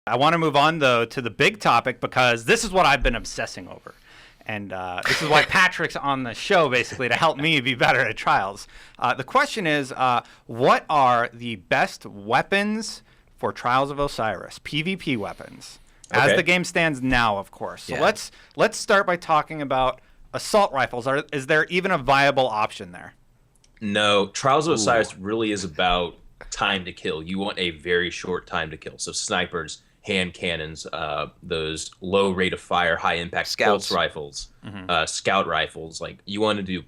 I want to move on, though, to the big topic because this is what I've been obsessing over. And this is why Patrick's on the show, basically, to help me be better at trials. The question is, what are the best weapons for Trials of Osiris, PvP weapons, as the game stands now, of course. So let's start by talking about assault rifles. Is there even a viable option there? No, Trials of Osiris really is about time to kill. You want a very short time to kill. So snipers, hand cannons, those low rate of fire, high impact pulse rifles, scout rifles. Like you want to do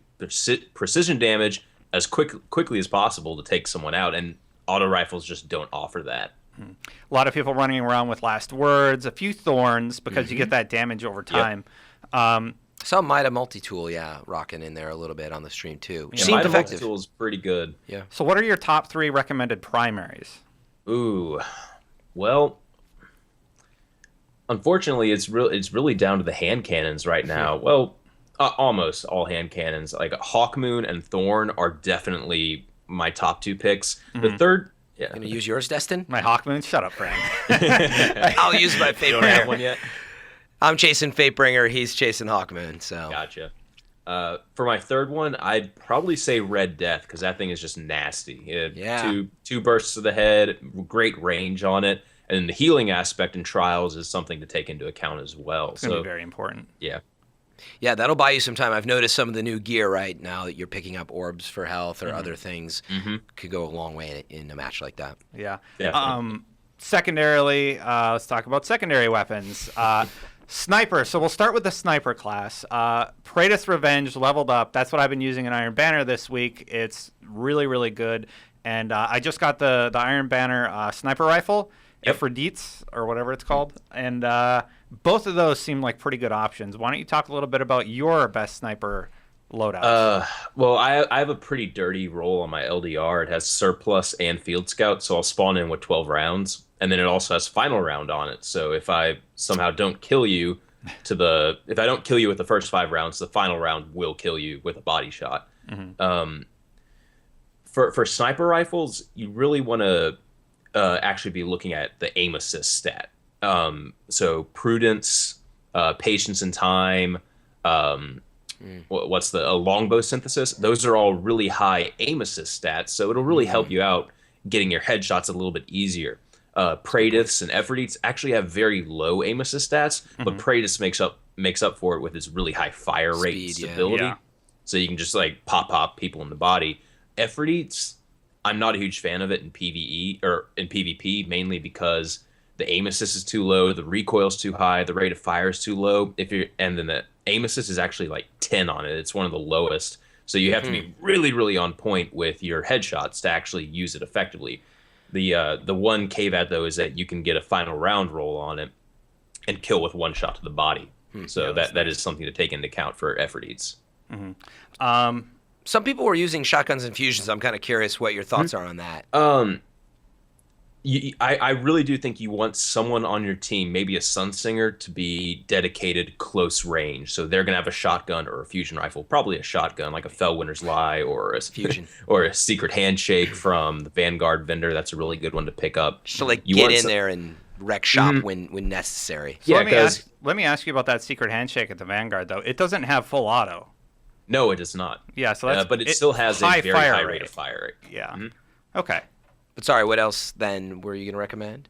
precision damage as quickly as possible to take someone out, and auto rifles just don't offer that. A lot of people running around with last words, a few thorns because you get that damage over time. Some Mida multi-tool, rocking in there a little bit on the stream too. Yeah, Mida multi-tool is pretty good. Yeah. So what are your top 3 recommended primaries? Ooh, well, unfortunately, it's really down to the hand cannons right now. Well, almost all hand cannons. Like Hawkmoon and Thorn are definitely my top 2 picks. The third. Yeah. Gonna use yours, Destin? My Hawkmoon? Shut up, friend. I'll use my Fatebringer. You don't have one yet? I'm chasing Fatebringer. He's chasing Hawkmoon. So gotcha. For my third one, I'd probably say Red Death because that thing is just nasty. Two bursts to the head, great range on it, and the healing aspect in Trials is something to take into account as well. It's gonna be very important. Yeah. Yeah, that'll buy you some time. I've noticed some of the new gear right now that you're picking up orbs for health or other things could go a long way in a match like that. Yeah. Definitely. Secondarily, let's talk about secondary weapons. Sniper. So we'll start with the sniper class. Praetus Revenge leveled up. That's what I've been using in Iron Banner this week. It's really, really good. And I just got the Iron Banner sniper rifle, Aphrodite's or whatever it's called. And both of those seem like pretty good options. Why don't you talk a little bit about your best sniper loadouts? Well, I have a pretty dirty roll on my LDR. It has surplus and field scout, so I'll spawn in with 12 rounds. And then it also has final round on it. So if I somehow don't kill you if I don't kill you with the first 5 rounds, the final round will kill you with a body shot. For sniper rifles, you really want to actually be looking at the aim assist stat. So prudence, patience and time, what's the longbow synthesis? Those are all really high aim assist stats, so it'll really help you out getting your headshots a little bit easier. Praetus and Ephrodites actually have very low aim assist stats, but Praetus makes up for it with its really high fire rate and stability. Yeah. So you can just like pop people in the body. Ephrodites, I'm not a huge fan of it in PvE or in PvP, mainly because the aim assist is too low, the recoil is too high, the rate of fire is too low. And then the aim assist is actually like 10 on it. It's one of the lowest. So you have to be really, really on point with your headshots to actually use it effectively. The one caveat though is that you can get a final round roll on it and kill with one shot to the body. So that is something to take into account for Ephrodites. Some people were using shotguns and fusions. I'm kind of curious what your thoughts are on that. I really do think you want someone on your team, maybe a Sunsinger, to be dedicated close range. So they're going to have a shotgun or a fusion rifle, probably a shotgun like a Fellwinter's Lie or a fusion or a Secret Handshake from the Vanguard vendor. That's a really good one to pick up. So like get in there and wreck shop when necessary. So let me ask you about that Secret Handshake at the Vanguard though. It doesn't have full auto. No, it does not. Yeah, so that's but it still has a very high rate of fire. Yeah. Okay. But sorry, what else then were you going to recommend?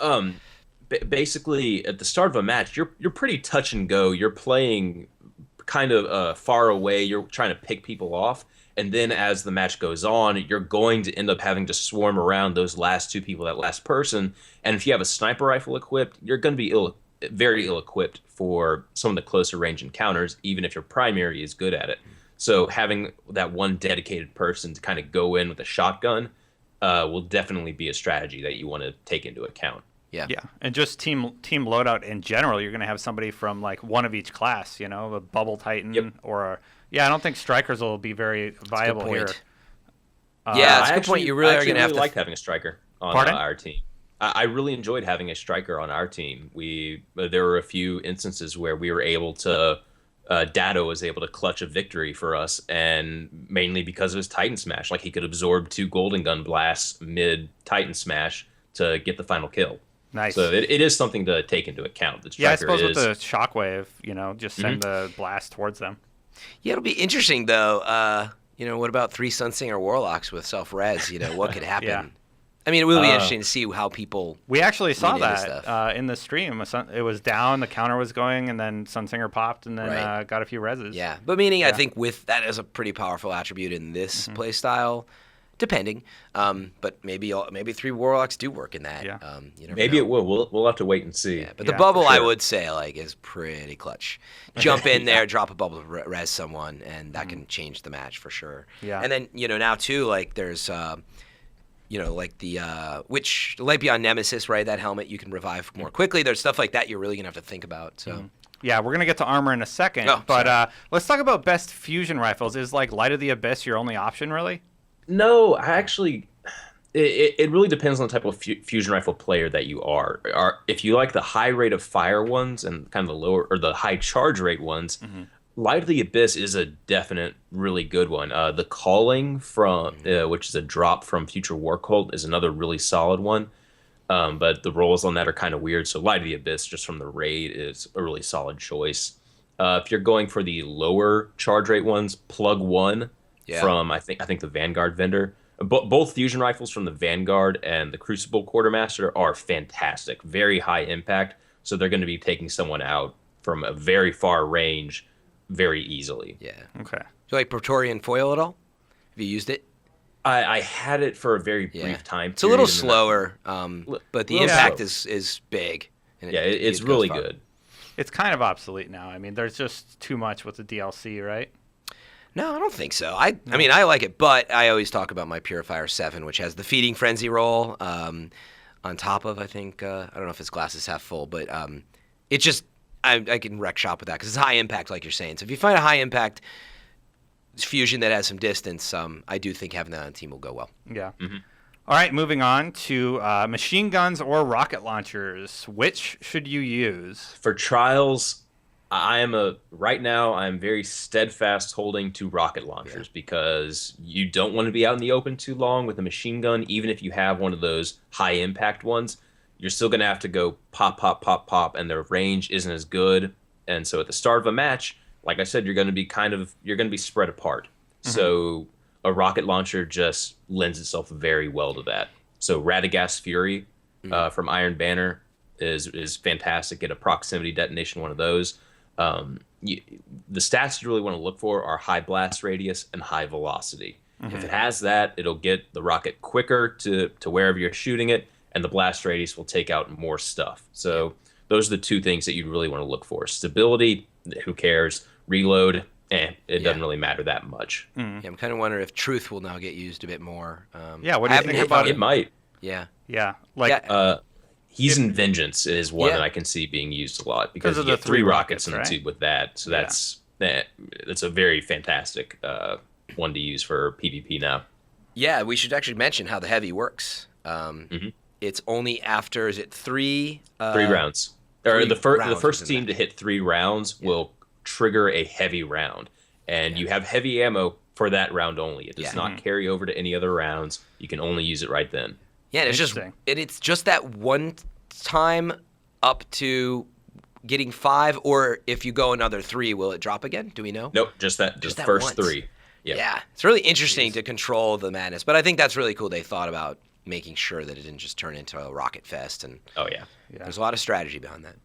Basically, at the start of a match, you're pretty touch and go. You're playing kind of far away. You're trying to pick people off. And then as the match goes on, you're going to end up having to swarm around those last 2 people, that last person. And if you have a sniper rifle equipped, you're going to be very ill-equipped for some of the closer range encounters, even if your primary is good at it. So having that one dedicated person to kind of go in with a shotgun will definitely be a strategy that you want to take into account. Yeah, and just team loadout in general, you're going to have somebody from like one of each class, you know, a Bubble Titan or I don't think strikers will be very viable here. That's a good point. You really are going to have to liked having a striker on our team. I really enjoyed having a striker on our team. There were a few instances where we were able to Datto was able to clutch a victory for us, and mainly because of his Titan Smash. Like he could absorb 2 Golden Gun blasts mid Titan Smash to get the final kill. Nice. So it is something to take into account. The Yeah, I striker suppose with is the shockwave, just send the blast towards them. Yeah, it'll be interesting though. What about 3 Sunsinger Warlocks with self-res? What could happen? Yeah. I mean, it will be interesting to see how people. We actually saw lean into that stuff. in the stream. It was down, the counter was going, and then Sunsinger popped, and then Right. got a few reses. Yeah, but meaning I Yeah. think with that as a pretty powerful attribute in this play style, depending. But maybe 3 Warlocks do work in that. Yeah. You never maybe know. it will. We'll have to wait and see. Yeah, but Yeah, the bubble, for I sure. would say, is pretty clutch. Jump in there, drop a bubble, res someone, and that can change the match for sure. Yeah. And then now too, there's which Light Beyond Nemesis, right? That helmet you can revive more quickly. There's stuff like that you're really gonna have to think about. So. Yeah, we're gonna get to armor in a second, Oh, but let's talk about best fusion rifles. Is Light of the Abyss your only option, really? No, I actually, it really depends on the type of fusion rifle player that you are. If you like the high rate of fire ones and kind of the lower or the high charge rate ones, Light of the Abyss is a definite really good one. The Calling from which is a drop from Future War Cult is another really solid one. But the rolls on that are kind of weird. So Light of the Abyss, just from the raid, is a really solid choice. If you're going for the lower charge rate ones, Plug One from I think the Vanguard vendor. Both fusion rifles from the Vanguard and the Crucible Quartermaster are fantastic, very high impact. So they're going to be taking someone out from a very far range very easily. Yeah. Okay. Do you like Praetorian Foil at all? Have you used it? I had it for a very brief Yeah. time. It's a little period, and then slower, but the little impact slow. is big. And it's goes really far. good. It's kind of obsolete now. I mean, there's just too much with the DLC, right? No, I don't think so. I mean, I like it, but I always talk about my Purifier 7, which has the Feeding Frenzy roll on top of, I think, I don't know if it's glasses half full, but it just, I can wreck shop with that because it's high impact, like you're saying. So if you find a high impact fusion that has some distance, I do think having that on the team will go well. Yeah. All right, moving on to machine guns or rocket launchers. Which should you use? For trials, right now I'm very steadfast holding to rocket launchers because you don't want to be out in the open too long with a machine gun. Even if you have one of those high impact ones, you're still going to have to go pop, pop, pop, pop, and their range isn't as good. And so at the start of a match, like I said, you're going to be spread apart. So a rocket launcher just lends itself very well to that. So Radagast Fury from Iron Banner is fantastic. Get a proximity detonation, one of those. The stats you really want to look for are high blast radius and high velocity. If it has that, it'll get the rocket quicker to wherever you're shooting it, and the blast radius will take out more stuff. So those are the two things that you really want to look for. Stability, who cares? Reload, it doesn't really matter that much. Yeah, I'm kind of wondering if Truth will now get used a bit more. Yeah, what do you think about It might. Yeah. Yeah, He's in Vengeance is one Yeah. that I can see being used a lot because you of the get 3 three rockets in the rockets, right? tube with that. So that's a very fantastic one to use for PvP now. Yeah, we should actually mention how the heavy works. It's only after, is it 3? 3 rounds. Or three the rounds first within team that. to hit 3 rounds will trigger a heavy round. And you have heavy ammo for that round only. It does not carry over to any other rounds. You can only use it right then. Yeah, and it's just that one time up to getting 5, or if you go another 3, will it drop again? Do we know? Nope, just that that first once. 3. Yep. Yeah, it's really interesting to control the madness, but I think that's really cool. They thought about making sure that it didn't just turn into a rocket fest, and Oh yeah. there's a lot of strategy behind that.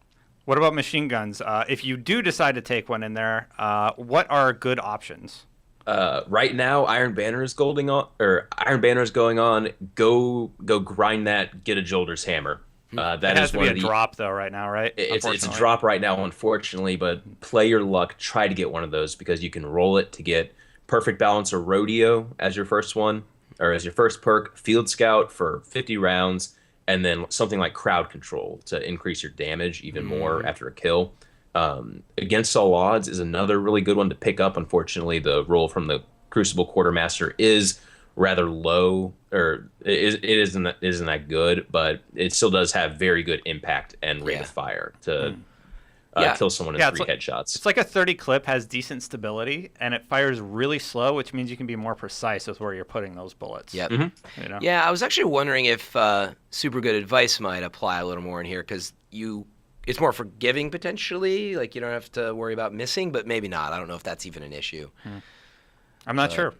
What about machine guns? If you do decide to take one in there, what are good options? Right now, Iron Banner is going on. Go grind that. Get a Jolder's hammer. That It is has to one be a of the. drop though, right now, right? It's a Unfortunately. drop right now, unfortunately, but play your luck. Try to get one of those because you can roll it to get Perfect Balance or Rodeo as your first one, or as your first perk, Field Scout for 50 rounds, and then something like Crowd Control to increase your damage even more after a kill. Against All Odds is another really good one to pick up. Unfortunately, the roll from the Crucible Quartermaster is rather low, or it isn't that good, but it still does have very good impact and rate of fire to kill someone in 3 headshots. It's like a 30 clip, has decent stability, and it fires really slow, which means you can be more precise with where you're putting those bullets. Yep. You know? Yeah, I was actually wondering if super good advice might apply a little more in here, because it's more forgiving potentially. Like, you don't have to worry about missing, but maybe not. I don't know if that's even an issue. I'm not sure.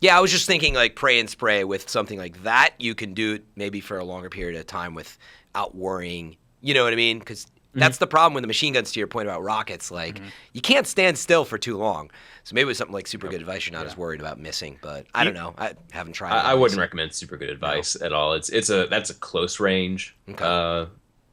Yeah, I was just thinking like pray and spray with something like that. You can do it maybe for a longer period of time without worrying. You know what I mean? Because that's the problem with the machine guns, to your point about rockets. Like, you can't stand still for too long. So maybe with something like super good advice, you're not as worried about missing. But I don't know. I haven't tried it. I wouldn't recommend super good advice at all. That's a close range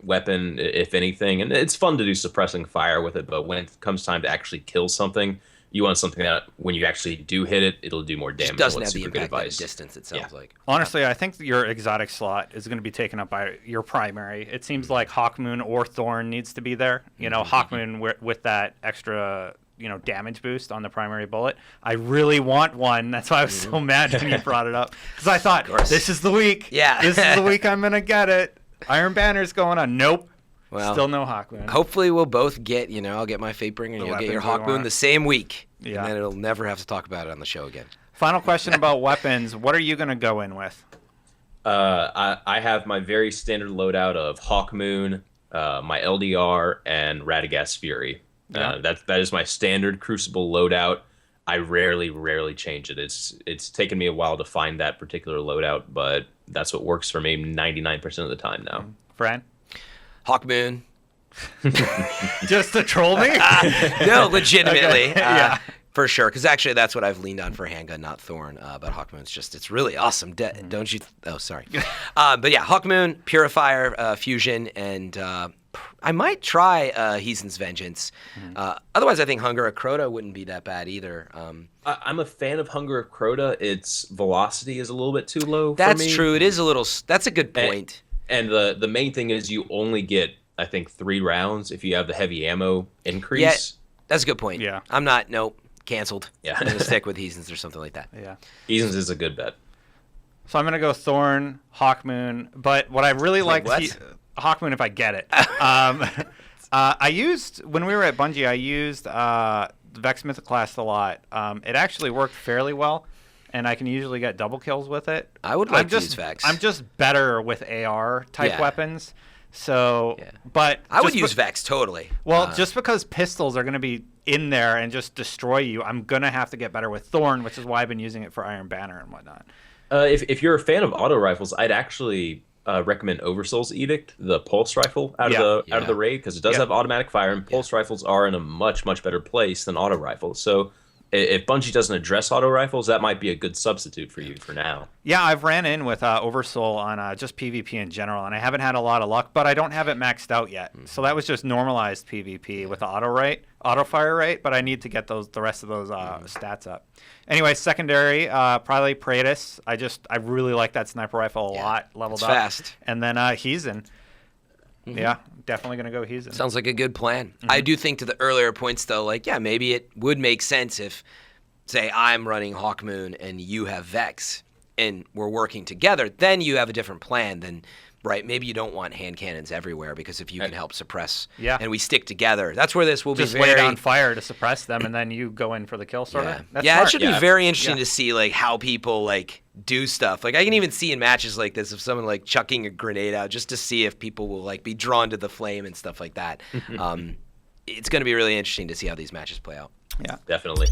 weapon, if anything. And it's fun to do suppressing fire with it, but when it comes time to actually kill something, you want something that when you actually do hit it, it'll do more damage. It doesn't have the super good impact at advice. distance, it sounds like. Honestly, I think your exotic slot is going to be taken up by your primary. It seems like Hawkmoon or Thorn needs to be there. You know, Hawkmoon with that extra, damage boost on the primary bullet. I really want one. That's why I was so mad when you brought it up. Because I thought, this is the week. Yeah. This is the week I'm going to get it. Iron Banner's going on. Nope. Well, still no Hawkmoon. Hopefully we'll both get, I'll get my Fatebringer and you'll get your Hawkmoon the same week. Yeah. And then it'll never have to talk about it on the show again. Final question about weapons. What are you going to go in with? I have my very standard loadout of Hawkmoon, my LDR, and Radagast Fury. Yeah. That is my standard Crucible loadout. I rarely change it. It's taken me a while to find that particular loadout, but that's what works for me 99% of the time now. Fran? Hawkmoon. Just to troll me? No, legitimately. Okay. Yeah. For sure. Because actually, that's what I've leaned on for handgun, not Thorn. But Hawkmoon's it's really awesome. Don't you? Oh, sorry. But yeah, Hawkmoon, Purifier, Fusion, and I might try Heathen's Vengeance. Otherwise, I think Hunger of Crota wouldn't be that bad either. I'm a fan of Hunger of Crota. Its velocity is a little bit too low for me. That's true. It is a little. That's a good point. And the main thing is you only get, I think, 3 rounds if you have the heavy ammo increase. Yeah, that's a good point. Yeah. I'm not. Nope. Canceled. Yeah. I'm going to stick with Heathens or something like that. Yeah. Heathens is a good bet. So I'm going to go Thorn, Hawkmoon, but what I really liked... what? Hawkmoon if I get it. I used, when we were at Bungie, I used the Vex Mythoclast a lot. It actually worked fairly well, and I can usually get double kills with it. I would like to use Vex. I'm just better with AR-type weapons. So, but... I would use Vex, totally. Well, just because pistols are going to be in there and just destroy you, I'm going to have to get better with Thorn, which is why I've been using it for Iron Banner and whatnot. If you're a fan of auto rifles, I'd actually recommend Oversoul's Edict, the pulse rifle out of the raid, because it does have automatic fire, and pulse rifles are in a much better place than auto rifles. So if Bungie doesn't address auto rifles, that might be a good substitute for you for now. Yeah, I've ran in with Oversoul on just PvP in general, and I haven't had a lot of luck, but I don't have it maxed out yet. So that was just normalized PvP with the auto fire rate, but I need to get the rest of those stats up. Anyway, secondary, probably Praetus. I really like that sniper rifle a lot, leveled up. Fast. And then Heathen. Yeah, definitely going to go Heathen. Sounds like a good plan. I do think to the earlier points, though, maybe it would make sense if, say, I'm running Hawkmoon and you have Vex, and we're working together, then you have a different plan than, right, maybe you don't want hand cannons everywhere, because if you can help suppress and we stick together, that's where this will just be very... lay down fire to suppress them, and then you go in for the kill, sort of. That's it smart. should be very interesting to see, how people, do stuff. I can even see in matches like this of someone, chucking a grenade out just to see if people will, be drawn to the flame and stuff like that. It's going to be really interesting to see how these matches play out. Yeah. Definitely.